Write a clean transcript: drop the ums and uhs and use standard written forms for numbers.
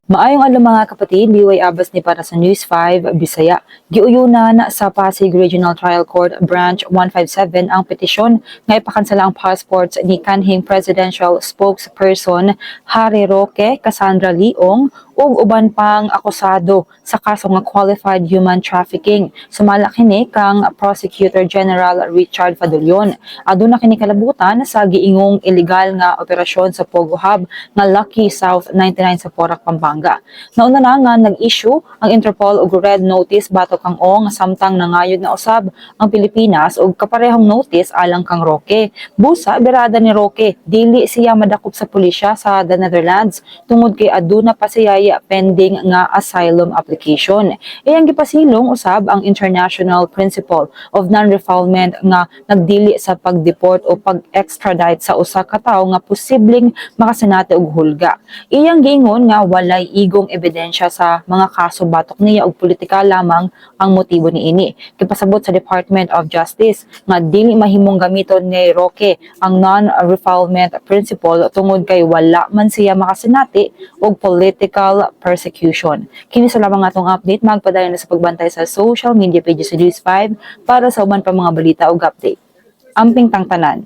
Maayong adlaw mga kapatid, liway abas ni para sa News 5 Bisaya. Giuyunan sa Pasig Regional Trial Court Branch 157 ang petisyon nga ipakansela ang passports ni kanhing presidential spokesperson Harry Roque, Cassandra Leong ug uban pang akusado sa kaso nga qualified human trafficking. Sumala kini kang Prosecutor General Richard Fadulion. Aduna kini kalabutan sa giingong illegal nga operasyon sa Pogo Hub nga Lucky South 99 sa Porac, Pampanga. Nauna na nga nag-issue ang Interpol og red notice batok kang ong samtang nangayod na usab ang Pilipinas og kaparehong notice alang kang Roque. Busa berada ni Roque dili siya madakop sa pulisya sa the Netherlands tungod kay aduna pa siya pending nga asylum application. Iyang gipasilong usab ang International Principle of Non-Refoulement nga nagdili sa pag-deport o pag-extradite sa usa ka tawo nga posibleng makasinati og hulga. Iyang giingon nga walay igong ebidensya sa mga kaso batok niya og politika lamang ang motibo niini. Gipasabot sa Department of Justice nga dili mahimong gamiton ni Roque ang non-refoulement principle tungod kay wala man siya makasinati og political persecution. Kini sa lamang atong update, magpadayon na sa pagbantay sa social media pages sa News 5 para sa uban pa mga balita ug update. Amping tangtanan.